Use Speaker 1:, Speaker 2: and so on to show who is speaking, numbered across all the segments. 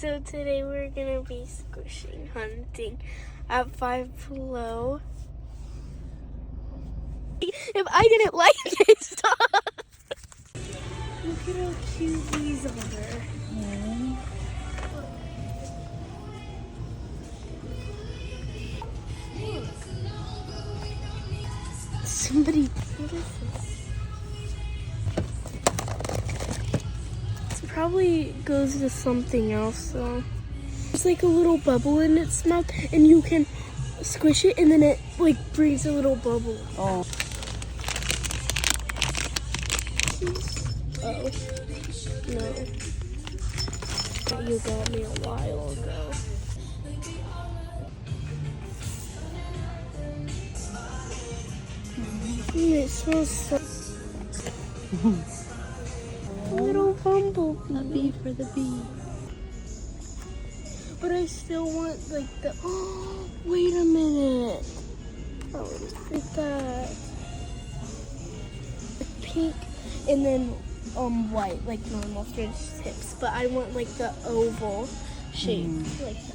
Speaker 1: So today we're gonna be squishing hunting at Five Below. If I didn't like it, stop. Look at how cute these are. Somebody, what is this? It probably goes to something else though. It's like a little bubble in its mouth and you can squish it and then it like brings a little bubble.
Speaker 2: Oh.
Speaker 1: Oh. No. You got me a while ago. It smells so... Little bumblebee.
Speaker 2: A bee for the bee.
Speaker 1: But I still want like the... Oh, wait a minute. Oh, look at that. Pink and then white, like normal French tips. But I want like the oval shape, like that.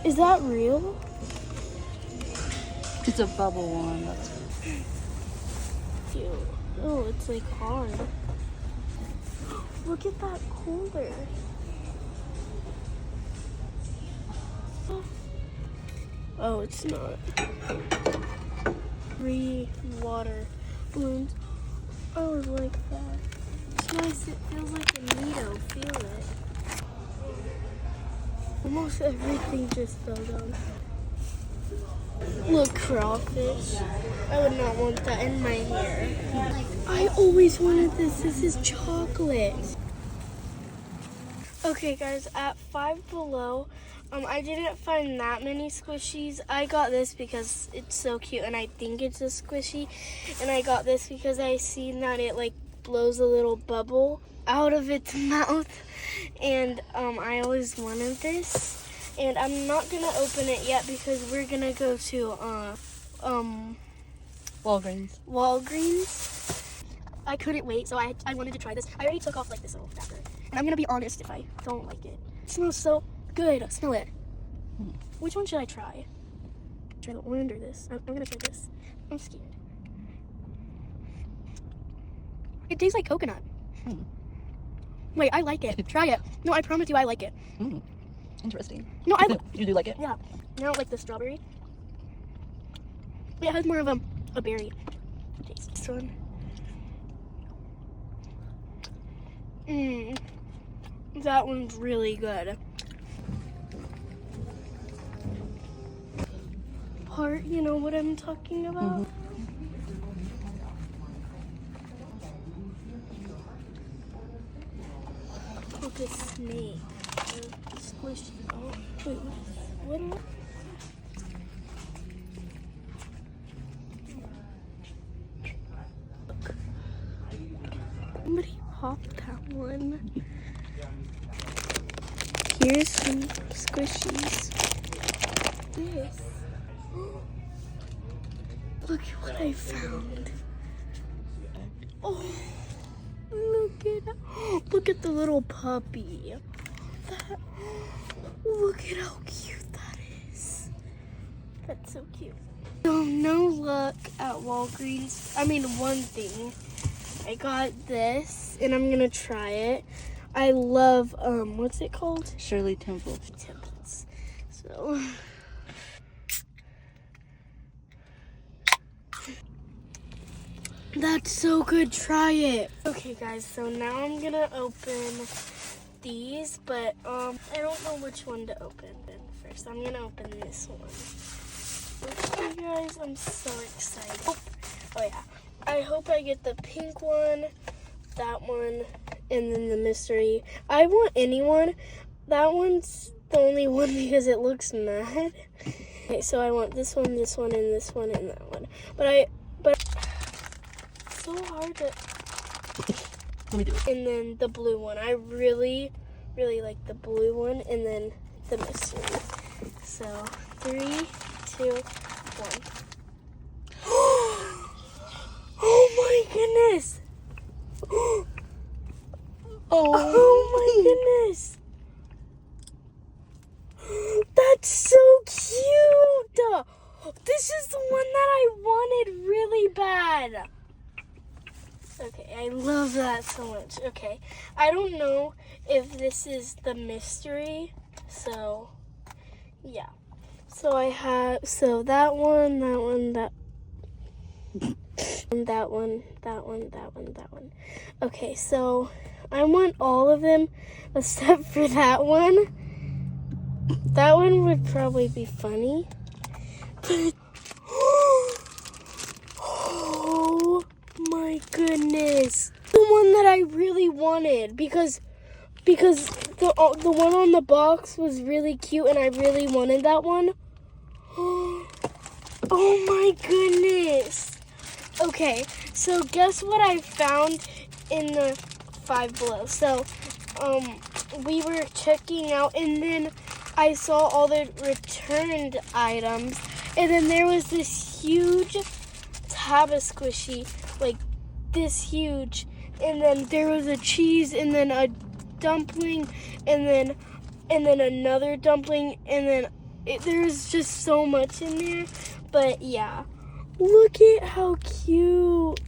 Speaker 1: Is that real?
Speaker 2: It's a bubble one. That's
Speaker 1: Cute. Oh, it's like hard. Look at that cooler. Oh, it's not. 3 water balloons. Oh, I like that. It's nice. It feels like a needle. Feel it. Almost everything just fell down. Look, crawfish. I would not want that in my hair. I always wanted this. This is chocolate. Okay, guys, at Five Below, I didn't find that many squishies. I got this because it's so cute and I think it's a squishy. And I got this because I seen that it like blows a little bubble out of its mouth. And I always wanted this. And I'm not gonna open it yet because we're gonna go to Walgreens. I couldn't wait, so I wanted to try this. I already took off like this little wrapper. And I'm gonna be honest if I don't like it. It smells so good. Smell it. Which one should I try? Try the orange or this? I'm gonna try this. I'm scared. It tastes like coconut. Wait, I like it. Try it. No, I promise you I like it.
Speaker 2: interesting.
Speaker 1: No,
Speaker 2: You do like it?
Speaker 1: Yeah. I don't like the strawberry. It has more of a berry taste. This one. That one's really good. Heart, you know what I'm talking about? Look, a snake. Squishy. Oh, wait, what am I? Look. Somebody popped that one. Here's some squishies. This. Look at what I found. Oh, look at the little puppy. Look at how cute that is. That's so cute. So no luck at Walgreens. I mean, one thing. I got this and I'm gonna try it. I love what's it called?
Speaker 2: Shirley Temple.
Speaker 1: Temples. So that's so good. Try it. Okay, guys. So now I'm gonna open these, but I don't know which one to open first. I'm gonna open this one. Okay, guys. I'm so excited. Oh yeah. I hope I get the pink one, that one, and then the mystery. I want anyone. That one's the only one because it looks mad. Okay, so I want this one, and this one, and that one. But it's so hard to...
Speaker 2: Let me do it.
Speaker 1: And then the blue one. I really, really like the blue one, and then the mystery. So, 3, 2, 1. Oh my goodness! Oh my goodness. That's so cute. This is the one that I wanted really bad. Okay, I love that so much. Okay, I don't know if this is the mystery, so yeah. So I have, so that one, that one, that one. Okay, so I want all of them except for that one. That one would probably be funny. But oh my goodness. The one that I really wanted because the one on the box was really cute and I really wanted that one. Oh my goodness. Okay, so guess what I found in the Five Below. So, we were checking out and then I saw all the returned items and then there was this huge Tabba squishy, like this huge, and then there was a cheese and then a dumpling and then another dumpling and then there was just so much in there. But yeah, look at how cute.